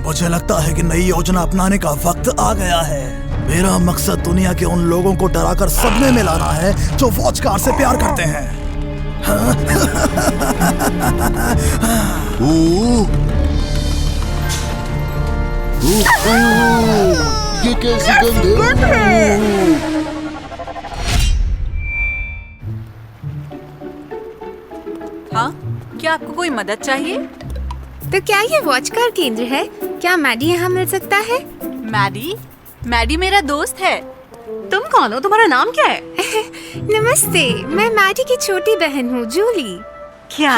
मुझे लगता है कि नई योजना अपनाने का वक्त आ गया है। मेरा मकसद दुनिया के उन लोगों को डराकर सदमे में लाना है जो वॉच कार से प्यार करते हैं। ये कैसी गंध है? हाँ, क्या आपको कोई मदद चाहिए? तो क्या ये वॉच कार केंद्र है? क्या मैडी यहाँ मिल सकता है? मैडी? मैडी मेरा दोस्त है। तुम कौन हो? तुम्हारा नाम क्या है? नमस्ते, मैं मैडी की छोटी बहन हूँ, जूली। क्या?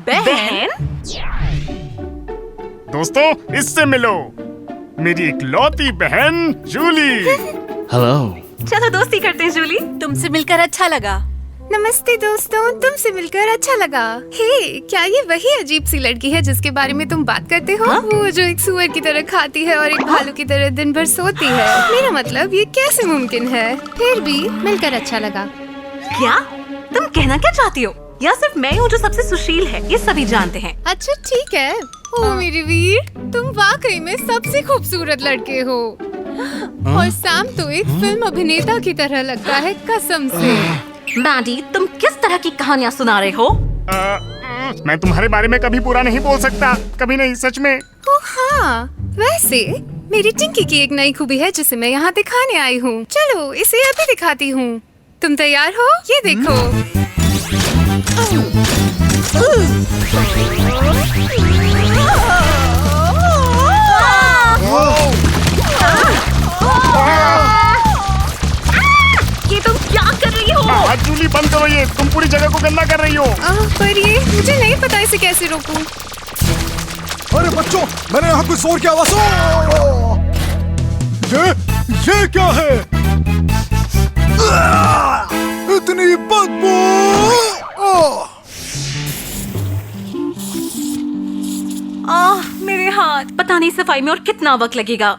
बहन? दोस्तों, इससे मिलो, मेरी इकलौती बहन जूली। हेलो। चलो दोस्ती करते हैं जूली। तुमसे मिलकर अच्छा लगा। नमस्ते दोस्तों, तुमसे मिलकर अच्छा लगा। हे, क्या ये वही अजीब सी लड़की है जिसके बारे में तुम बात करते हो? वो जो एक सुअर की तरह खाती है और एक भालू की तरह दिन भर सोती है। मेरा मतलब ये कैसे मुमकिन है? फिर भी मिलकर अच्छा लगा। क्या? तुम कहना क्या चाहती हो? या सिर्फ मैं हूँ जो सबसे सुशील है, ये सभी जानते हैं। अच्छा ठीक है। ओ मेरे वीर, तुम वाकई में सबसे खूबसूरत लड़के हो। और सैम तो एक फिल्म अभिनेता की तरह लगता है, कसम से। मैडी, तुम किस तरह की कहानियाँ सुना रहे हो? मैं तुम्हारे बारे में कभी बुरा नहीं बोल सकता, कभी नहीं, सच में। ओ हाँ, वैसे मेरी टिंकी की एक नई खूबी है जिसे मैं यहाँ दिखाने आई हूँ। चलो इसे अभी दिखाती हूँ। तुम तैयार हो? ये देखो। ये तुम क्या कर रही हो? जूली बंद करो ये, तुम पूरी जगह को गंदा कर रही हो। पर ये मुझे नहीं पता इसे कैसे रोकूं। अरे बच्चों, मैंने यहाँ कोई शोर की आवाज ये क्या है? इतनी बदबू! मेरे हाथ। पता नहीं सफाई में और कितना वक्त लगेगा।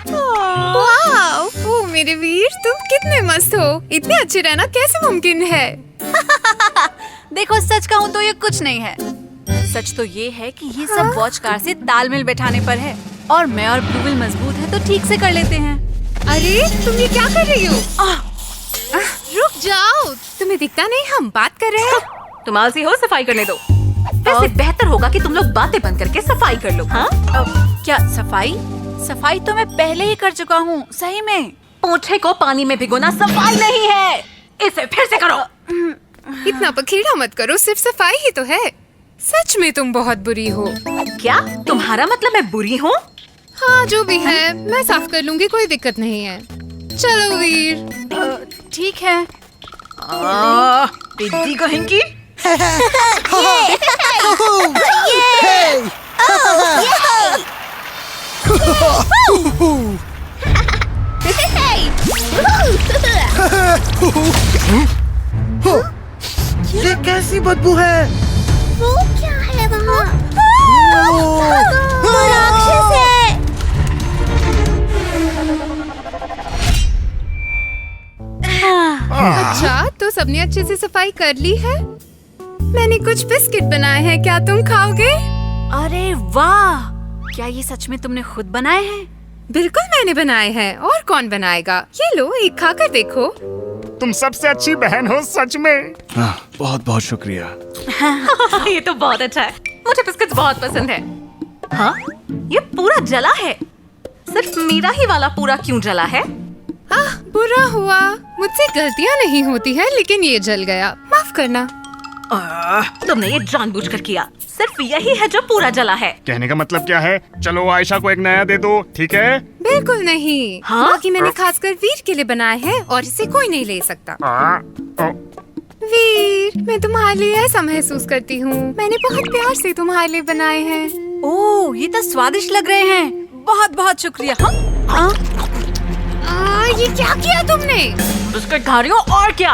वाओ, ओ मेरे वीर, तुम कितने मस्त हो। इतने अच्छे रहना कैसे मुमकिन है? देखो, सच कहूँ तो ये कुछ नहीं है। सच तो ये है कि ये सब वॉच कार से तालमेल बैठाने पर है। और मैं और ब्लूविल मजबूत है तो ठीक से कर लेते हैं। अरे तुम ये क्या कर रही हो? रुक जाओ, तुम्हें दिखता नहीं हम बात कर रहे हैं? तुम आलसी हो, सफाई करने दो। वैसे बेहतर होगा कि तुम लोग बातें बंद करके सफाई कर लो। हाँ? क्या सफाई? सफाई तो मैं पहले ही कर चुका हूँ, सही में। पोछे को पानी में भिगोना सफाई नहीं है। इसे फिर से करो। इतना पखेड़ा मत करो, सिर्फ सफाई ही तो है। सच में तुम बहुत बुरी हो। क्या तुम्हारा मतलब मैं बुरी हूँ? हाँ, जो भी है, मैं साफ कर लूंगी, कोई दिक्कत नहीं है। चलो वीर। ठीक है। पिद्दी कहेंगी। ये कैसी बदबू है? वो क्या है वहाँ? वो राक्षस है। अच्छा, तो सबने अच्छे से सफाई कर ली है? मैंने कुछ बिस्किट बनाए हैं, क्या तुम खाओगे? अरे वाह, क्या ये सच में तुमने खुद बनाए हैं? बिल्कुल मैंने बनाए हैं, और कौन बनाएगा? ये लो, एक खाकर देखो। तुम सबसे अच्छी बहन हो, सच में। बहुत बहुत शुक्रिया। ये तो बहुत अच्छा है, मुझे बिस्किट बहुत पसंद है। हाँ, ये पूरा जला है। सिर्फ मेरा ही वाला पूरा क्यों जला है? बुरा हुआ, मुझसे गलतियाँ नहीं होती है, लेकिन ये जल गया, माफ करना। तुमने ये जानबूझकर किया। सिर्फ यही है जो पूरा जला है। कहने का मतलब क्या है? चलो आयशा को एक नया दे दो, ठीक है? बिल्कुल नहीं। हाँ? बाकी मैंने खासकर वीर के लिए बनाए हैं और इसे कोई नहीं ले सकता। ओ, वीर, मैं तुम्हारे लिए ऐसा महसूस करती हूँ। मैंने बहुत प्यार से तुम्हारे लिए बनाए हैं। ओह, ये तो स्वादिष्ट लग रहे हैं। बहुत बहुत शुक्रिया। ये क्या किया तुमने? बिस्किट खा रही हो और क्या?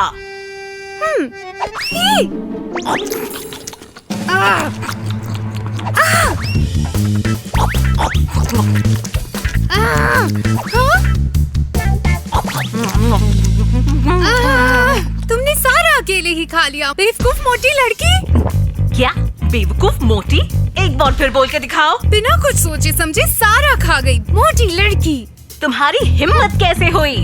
तुमने सारा अकेले ही खा लिया। लिया, बेवकूफ मोटी लड़की। क्या बेवकूफ मोटी? एक बार फिर बोल के दिखाओ। बिना कुछ सोचे समझे सारा खा गई, मोटी लड़की। तुम्हारी हिम्मत कैसे हुई?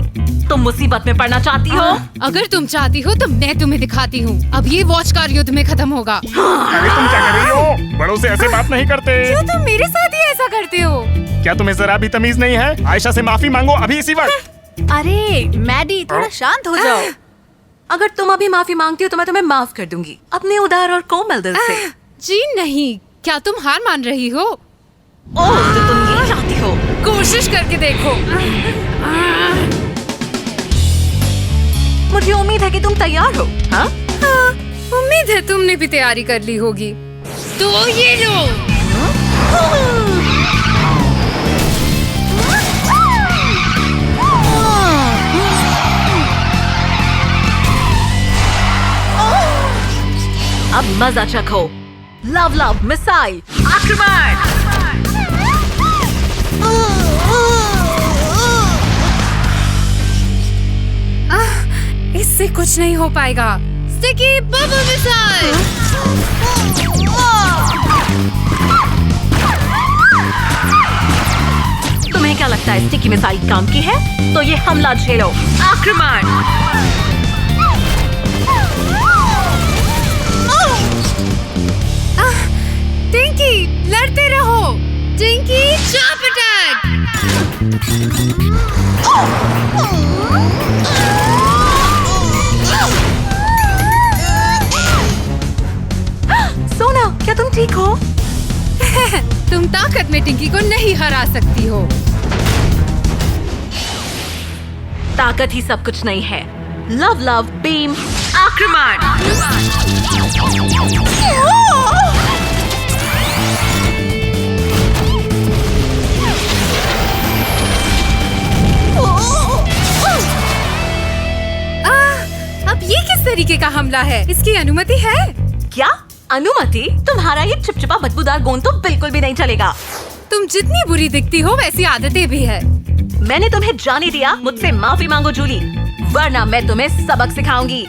तुम मुसीबत में पड़ना चाहती हो? अगर तुम चाहती हो तो मैं तुम्हें दिखाती हूँ। अब ये वॉच कार युद्ध में खत्म होगा। अरे तुम क्या कर रही हो? बड़ों से ऐसे बात नहीं करते। क्यों तुम मेरे साथ ही ऐसा करते हो? क्या तुम्हें जरा भी तमीज नहीं है? आयशा से माफी मांगो अभी इसी वक्त। अरे मैडी, थोड़ा शांत हो जाओ। अगर तुम अभी माफी मांगती हो तो मैं तुम्हें माफ कर दूंगी, अपने उदार और कोमल दिल से। जी नहीं, क्या तुम हार मान रही हो? ओह, तो तुम ये चाहती हो? कोशिश करके देखो। मुझे उम्मीद है कि तुम तैयार हो। हाँ? हाँ, उम्मीद है तुमने भी तैयारी कर ली होगी। तो ये लो। अब मजा चखो। लव लव मिसाइल आक्रमण। इससे कुछ नहीं हो पाएगा। Sticky bubble missile. तुम्हें क्या लगता है स्टिकी मिसाइल काम की है? तो ये हमला झेलो। आक्रमण। टिंकी, लड़ते रहो। टिंकी, चाप अटैक। सोना, क्या तुम ठीक हो? तुम ताकत में टिंकी को नहीं हरा सकती हो। ताकत ही सब कुछ नहीं है। लव लव बीम आक्रमण। अब ये किस तरीके का हमला है? इसकी अनुमति है? क्या अनुमति? तुम्हारा ये चिपचिपा बदबूदार गोंद तो बिल्कुल भी नहीं चलेगा। तुम जितनी बुरी दिखती हो वैसी आदतें भी है। मैंने तुम्हें जाने दिया। मुझसे माफी मांगो जूली, वरना मैं तुम्हें सबक सिखाऊंगी।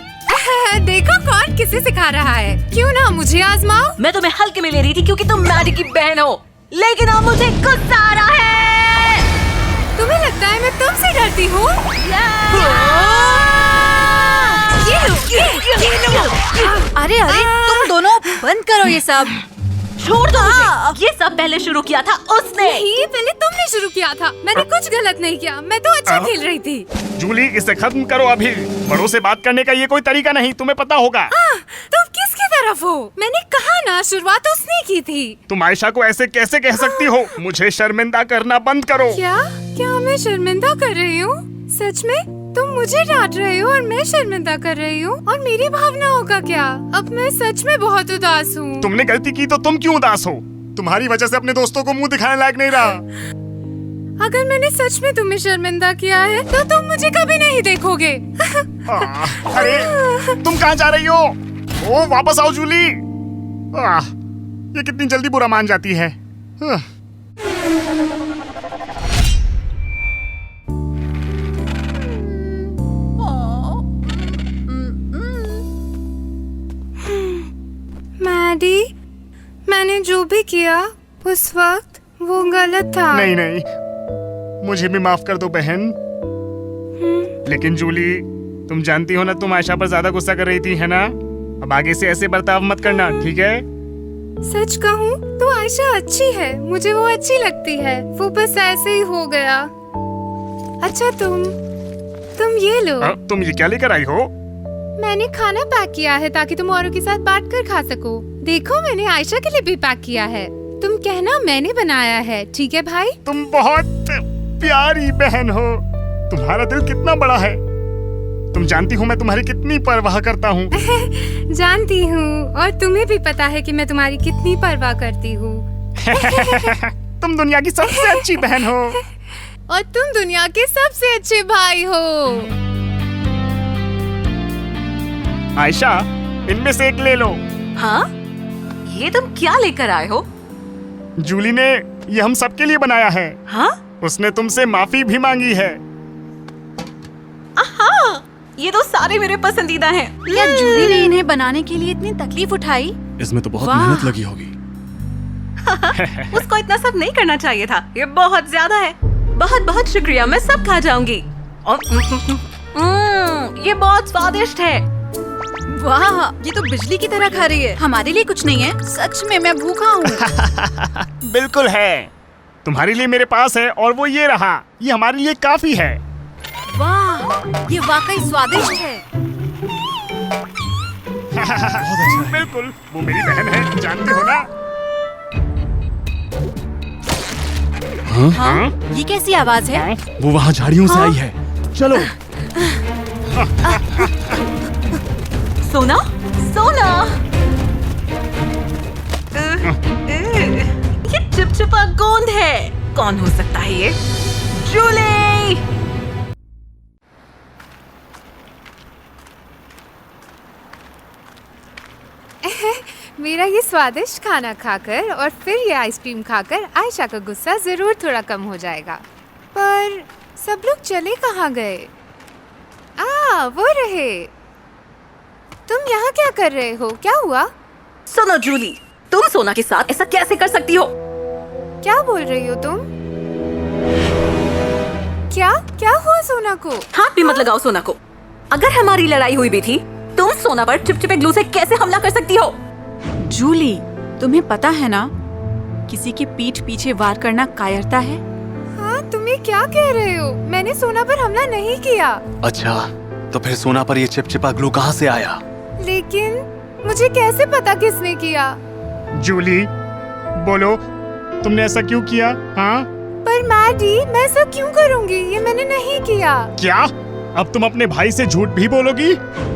देखो कौन किसे सिखा रहा है। क्यों ना मुझे आजमाओ। मैं तुम्हें हल्के में ले रही थी क्योंकि तुम मैडी की बहन हो, लेकिन अब मुझे गुस्सा आ रहा है। तुम्हें लगता है मैं तुमसे डरती हूँ? अरे अरे, तुम दोनों बंद करो ये सब। छोड़ दो मुझे। ये सब पहले शुरू किया था उसने। नहीं, पहले तुमने शुरू किया था। मैंने कुछ गलत नहीं किया, मैं तो अच्छा खेल रही थी। जूली, इसे खत्म करो अभी। बड़ों से बात करने का ये कोई तरीका नहीं, तुम्हें पता होगा। तुम किसकी तरफ हो? मैंने कहा ना, शुरुआत उसने की थी। तुम आयशा को ऐसे कैसे कह सकती हो? मुझे शर्मिंदा करना बंद करो। क्या मैं शर्मिंदा कर रही हूँ? सच में? तुम मुझे डांट रहे हो और मैं शर्मिंदा कर रही हूँ? और मेरी भावनाओं का क्या? अब मैं सच में बहुत उदास हूँ। तुमने गलती की तो तुम क्यों उदास हो? तुम्हारी वजह से अपने दोस्तों को मुंह दिखाने लायक नहीं रहा। अगर मैंने सच में तुम्हें शर्मिंदा किया है तो तुम मुझे कभी नहीं देखोगे। अरे तुम कहाँ जा रही हो? ओ वापस आओ जूली। ये कितनी जल्दी बुरा मान जाती है। मैडी, मैंने जो भी किया उस वक्त वो गलत था। नहीं नहीं, मुझे भी माफ कर दो बहन। लेकिन जूली, तुम जानती हो ना, तुम आयशा पर ज्यादा गुस्सा कर रही थी, है ना? अब आगे से ऐसे बर्ताव मत करना, ठीक है? सच कहूँ तो आयशा अच्छी है, मुझे वो अच्छी लगती है। वो बस ऐसे ही हो गया। अच्छा तुम ये लो। तुम ये क्या लेकर आई हो? मैंने खाना पैक किया है ताकि तुम औरों के साथ बांट कर खा सको। देखो, मैंने आयशा के लिए भी पैक किया है। तुम कहना मैंने बनाया है, ठीक है भाई? तुम बहुत प्यारी बहन हो। तुम्हारा दिल कितना बड़ा है। तुम जानती हो मैं तुम्हारी कितनी परवाह करता हूँ। जानती हूँ, और तुम्हें भी पता है कि मैं तुम्हारी कितनी परवाह करती हूँ। तुम दुनिया की सबसे अच्छी बहन हो। और तुम दुनिया के सबसे अच्छे भाई हो। आयशा, इनमें से एक ले लो। हाँ? ये तुम क्या लेकर आए हो? जूली ने ये हम सबके लिए बनाया है। हाँ? उसने तुमसे माफी भी मांगी है। ये तो सारे मेरे पसंदीदा हैं। क्या जूली ने इन्हें बनाने के लिए इतनी तकलीफ उठाई? इसमें तो बहुत वाह। मेहनत लगी होगी। उसको इतना सब नहीं करना चाहिए था, ये बहुत ज्यादा है। बहुत बहुत शुक्रिया, मैं सब खा जाऊंगी। ये बहुत स्वादिष्ट है। वाह, ये तो बिजली की तरह खा रही है। हमारे लिए कुछ नहीं है। सच में मैं भूखा हूँ। बिल्कुल है, तुम्हारे लिए मेरे पास है और वो ये रहा, ये हमारे लिए काफी है। वाह, ये वाकई स्वादिष्ट है। बिल्कुल, वो मेरी बहन है, जानते हो ना? हाँ, ये कैसी आवाज है? वो वहाँ झाड़ियों से आई है। चलो। सोना, सोना। ये चिपचिपा गोंद है। कौन हो सकता है ये? जूली। मेरा ये स्वादिष्ट खाना खाकर और फिर ये आइसक्रीम खाकर आयशा का गुस्सा जरूर थोड़ा कम हो जाएगा। पर सब लोग चले कहाँ गए? वो रहे। तुम यहाँ क्या कर रहे हो? क्या हुआ? सुनो जूली, तुम सोना के साथ ऐसा कैसे कर सकती हो? क्या बोल रही हो तुम? क्या क्या हुआ सोना को? हाथ भी मत लगाओ सोना को। अगर हमारी लड़ाई हुई भी थी, तुम सोना पर चिपचिपे ग्लू से कैसे हमला कर सकती हो? जूली, तुम्हें पता है ना, किसी की पीठ पीछे वार करना कायरता है। हाँ, तुम्हें क्या कह रहे हो? मैंने सोना पर हमला नहीं किया। अच्छा, तो फिर सोना पर ये चिपचिपा ग्लू कहाँ से आया? लेकिन मुझे कैसे पता किसने किया? जूली, बोलो, तुमने ऐसा क्यों किया? हाँ? पर मैडी, मैं ऐसा क्यों करूँगी? ये मैंने नहीं किया। क्या? अब तुम अपने भाई से झूठ भी बोलोगी?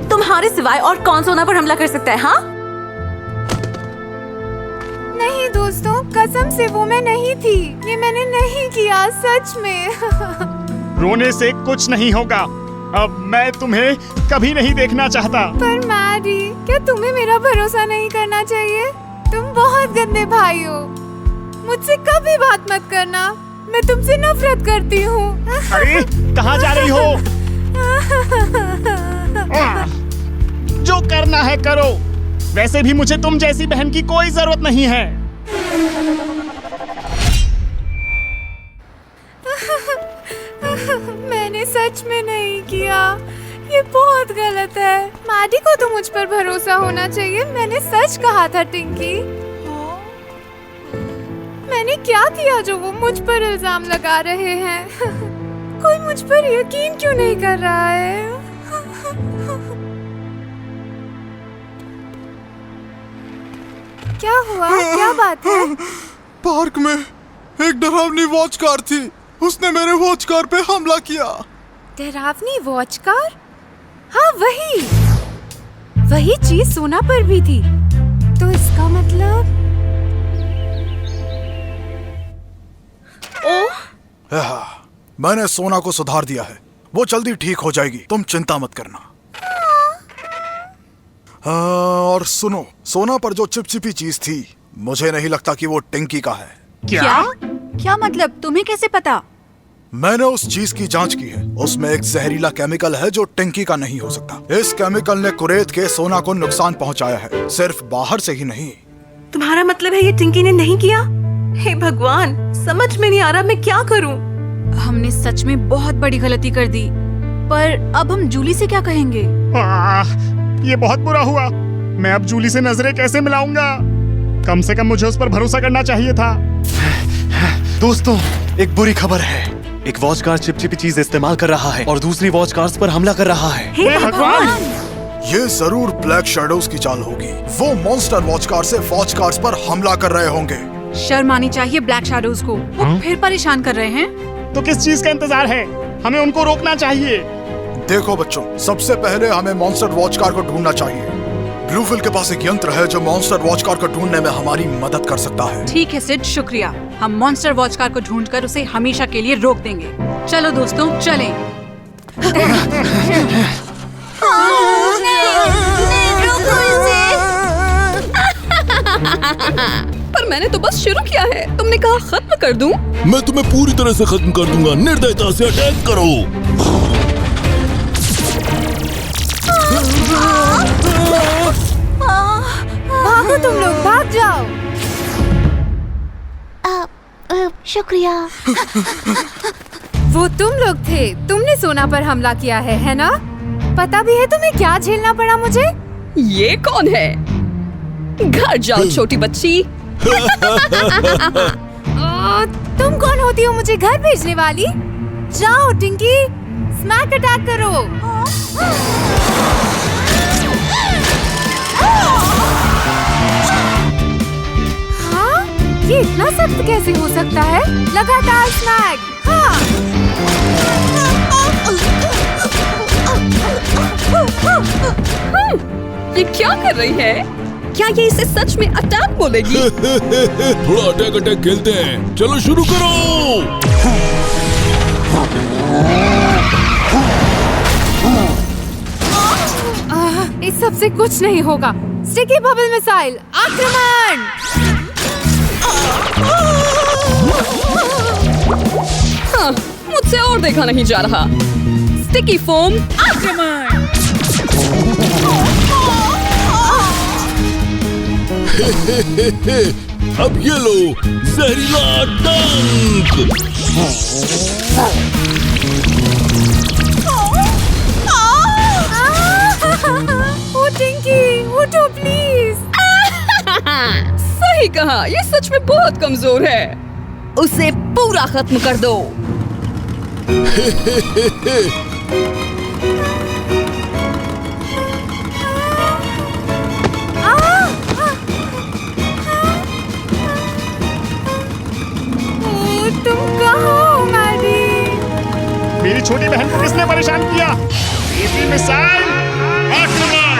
तुम्हारे सिवाय और कौन सोना पर हमला कर सकता है? हाँ? नहीं दोस्तों, कसम से वो मैं नहीं थी। ये मैंने नहीं किया, सच में। रोने से कुछ नहीं होगा। अब मैं तुम्हें कभी नहीं देखना चाहता। पर मैडी, क्या तुम्हें मेरा भरोसा नहीं करना चाहिए? तुम बहुत गंदे भाई हो। मुझसे कभी बात मत करना, मैं तुमसे नफरत करती हूँ। अरे, कहाँ जा रही हो? जो करना है करो। वैसे भी मुझे तुम जैसी बहन की कोई जरूरत नहीं है। मैंने सच में नहीं किया। ये बहुत गलत है। मैडी को तो मुझ पर भरोसा होना चाहिए। मैंने सच कहा था टिंकी। मैंने क्या किया जो वो मुझ पर इल्जाम लगा रहे हैं? कोई मुझ पर यकीन क्यों नहीं कर रहा है? क्या हुआ? क्या बात है? पार्क में एक डरावनी वॉच कार थी। उसने मेरे वॉच कार पे हमला किया। डरावनी वॉच कार? हाँ, वही चीज सोना पर भी थी। तो इसका मतलब? मैंने सोना को सुधार दिया है। वो जल्दी ठीक हो जाएगी, तुम चिंता मत करना। और सुनो, सोना पर जो चिपचिपी चीज थी, मुझे नहीं लगता कि वो टिंकी का है। क्या मतलब? तुम्हें कैसे पता? मैंने उस चीज की जांच की है। उसमें एक जहरीला केमिकल है जो टिंकी का नहीं हो सकता। इस केमिकल ने कुरैद के सोना को नुकसान पहुंचाया है, सिर्फ बाहर से ही नहीं। तुम्हारा मतलब है ये टिंकी ने नहीं किया? हे भगवान, समझ में नहीं आ रहा मैं क्या करूं। हमने सच में बहुत बड़ी गलती कर दी। पर अब हम जूली से क्या कहेंगे? ये बहुत बुरा हुआ। मैं अब जूली से नजरें कैसे मिलाऊंगा? कम से कम मुझे उस पर भरोसा करना चाहिए था। दोस्तों, एक बुरी खबर है। एक वॉच कार चिपचिपी चीज इस्तेमाल कर रहा है और दूसरी वॉच कार्स पर हमला कर रहा है। हे भगवान! ये जरूर ब्लैक शैडोज की चाल होगी। वो मॉन्स्टर वॉच कार से वॉच कार्स पर हमला कर रहे होंगे। शर्म आनी चाहिए ब्लैक शैडोज को। वो फिर परेशान कर रहे हैं। तो किस चीज का इंतजार है? हमें उनको रोकना चाहिए। देखो बच्चों, सबसे पहले हमें मॉन्स्टर वॉच कार को ढूंढना चाहिए। ब्लूफिल के पास एक यंत्र है जो मॉन्स्टर वॉच कार को ढूंढने में हमारी मदद कर सकता है। ठीक है सिड, शुक्रिया। हम मॉन्स्टर वॉच कार को ढूंढकर उसे हमेशा के लिए रोक देंगे। चलो दोस्तों, चलें। पर मैंने तो बस शुरू किया है। तुमने कहा खत्म कर दूं? मैं तुम्हें पूरी तरह से खत्म कर दूंगा। निर्दयता से अटैक करो। भागो तुम लोग, भाग जाओ। शुक्रिया। वो तुम लोग थे, तुमने सोना पर हमला किया है ना? पता भी है तुम्हें क्या झेलना पड़ा मुझे? ये कौन है? घर जाओ छोटी बच्ची। तुम कौन होती हो मुझे घर भेजने वाली? जाओ टिंकी, स्मैक अटैक करो। हाँ? ये इतना सख्त कैसे हो सकता है? लगातार स्मैक। ये क्या कर रही है? क्या ये इसे सच में अटैक बोलेगी? थोड़ा अटैक अटैक खेलते हैं, चलो शुरू करो। इस सब से कुछ नहीं होगा। स्टिकी बबल मिसाइल, आक्रमण! हाँ, मुझसे और देखा नहीं जा रहा। स्टिकी फोम, आक्रमण! अब ये लो जहरीला डंक। ओ टिंकी, उठो प्लीज। सही कहा, ये सच में बहुत कमजोर है। उसे पूरा खत्म कर दो। तुम कहाँ हो मैडी? मेरी छोटी बहन को किसने परेशान किया? इसी मिसाइल आक्रमण!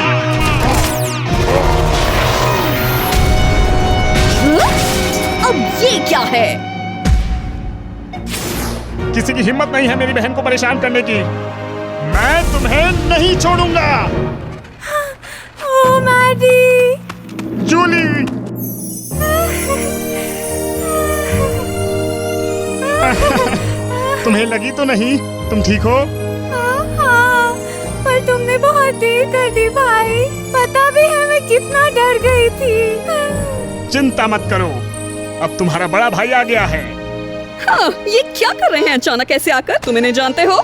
अब ये क्या है? किसी की हिम्मत नहीं है मेरी बहन को परेशान करने की। मैं तुम्हें नहीं छोड़ूंगा। ओ मैडी। जूली, तुम्हें लगी तो नहीं? तुम ठीक हो? हाँ, पर तुमने बहुत देर कर दी भाई। पता भी है मैं कितना डर गई थी। चिंता मत करो, अब तुम्हारा बड़ा भाई आ गया है। हाँ, ये क्या कर रहे हैं अचानक ऐसे आकर? तुम इन्हें जानते हो?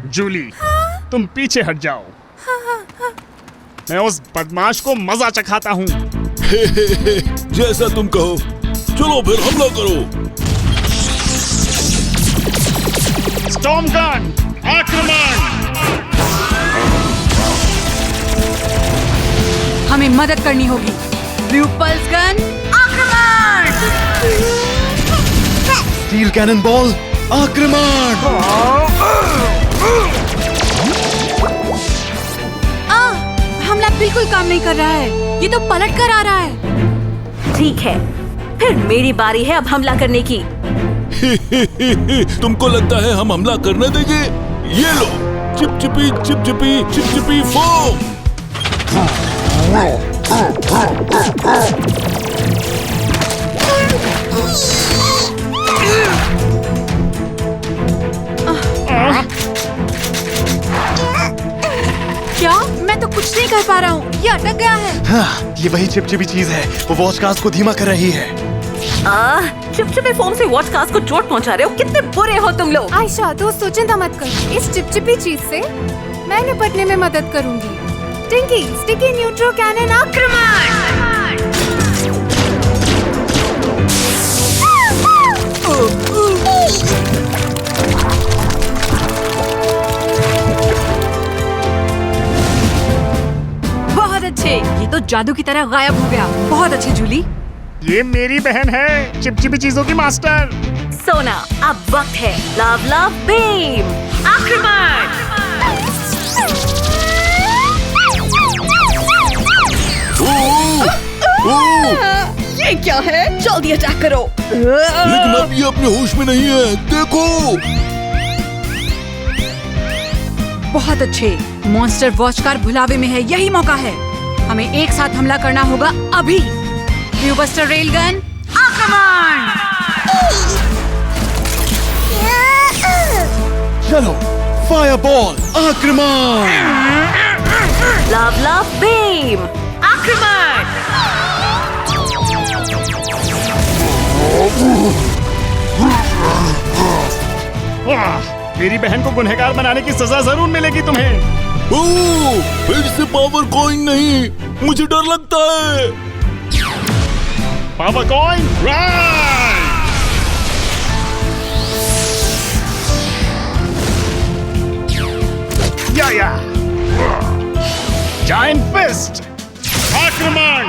जूली, तुम पीछे हट जाओ। मैं उस बदमाश को मजा चखाता हूँ। जैसा तुम कहो, चलो फिर हमला करो। स्टॉर्म गन, आक्रमण! हमें मदद करनी होगी। ब्लू पल्स गन, आक्रमण! स्टील कैनन बॉल, आक्रमण! हमला बिल्कुल काम नहीं कर रहा है। ये तो पलट कर आ रहा है। ठीक है, फिर मेरी बारी है अब हमला करने की। तुमको लगता है हम हमला करने देंगे? ये लो, चिपचिपी चिपचिपी चिपचिपी फोम। क्या? मैं तो कुछ नहीं कर पा रहा हूँ। ये अटक गया है। हाँ, ये वही चिपचिपी चीज है। वो वॉच कार्स को धीमा कर रही है। चिपचिपे फोम से वॉच कार्स को चोट पहुंचा रहे हो। कितने बुरे हो तुम लोग। आयशा, दोस्तों चिंता मत करो। इस चिपचिपी चीज से मैं निपटने में मदद करूंगी। टिंकी, स्टिकी न्यूट्रो कैनन, आक्रमण! बहुत अच्छे। ये तो जादू की तरह गायब हो गया। बहुत अच्छे जूली। ये मेरी बहन है, चिपचिपी चीजों की मास्टर। सोना, अब वक्त है लव लव बीम, आक्रमण! ये क्या है? जल्दी अटैक करो। लेकिन अब ये अपने होश में नहीं है, देखो। बहुत अच्छे। मॉन्स्टर वॉच कार भुलावे में है। यही मौका है। हमें एक साथ हमला करना होगा अभी। ब्लूबस्टर रेलगन, आक्रमण! चलो, फायर बॉल, आक्रमण! लव लव बीम आक्रमण। मेरी बहन को गुनहगार बनाने की सजा जरूर मिलेगी तुम्हें। ओह, फिर से पावर कॉइन नहीं, मुझे डर लगता है। Power coin right. या जायंट फिस्ट आक्रमण।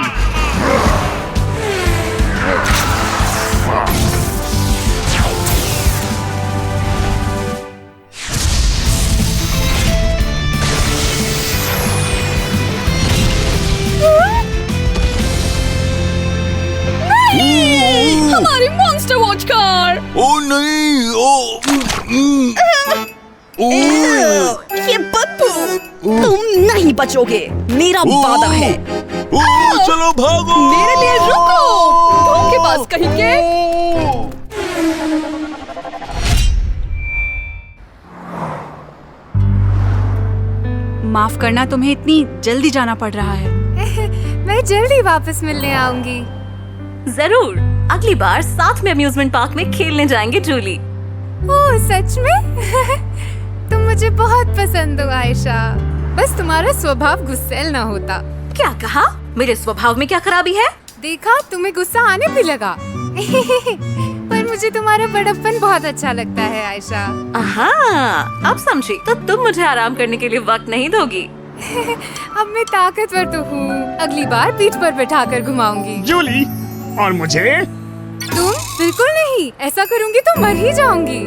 हमारी मॉन्स्टर वॉच कार। ओ नहीं, ये बदबू, तुम नहीं बचोगे, मेरा वादा है। चलो भागो। मेरे लिए रुको, धोखेबाज कहेंगे। माफ करना, तुम्हें इतनी जल्दी जाना पड़ रहा है। मैं जल्दी वापस मिलने आऊंगी। जरूर, अगली बार साथ में अम्यूजमेंट पार्क में खेलने जाएंगे जूली। ओह सच में? तुम मुझे बहुत पसंद हो आयशा, बस तुम्हारा स्वभाव गुस्सैल ना होता। क्या कहा? मेरे स्वभाव में क्या खराबी है? देखा, तुम्हें गुस्सा आने भी लगा। पर मुझे तुम्हारा बड़प्पन बहुत अच्छा लगता है आयशा। आहा, अब समझी। तो तुम मुझे आराम करने के लिए वक्त नहीं दोगी। अब मैं ताकतवर तो हूँ, अगली बार पीठ पर बैठाकर घुमाऊंगी। जूली, और मुझे? तुम? बिल्कुल नहीं, ऐसा करूंगी तो मर ही जाऊंगी।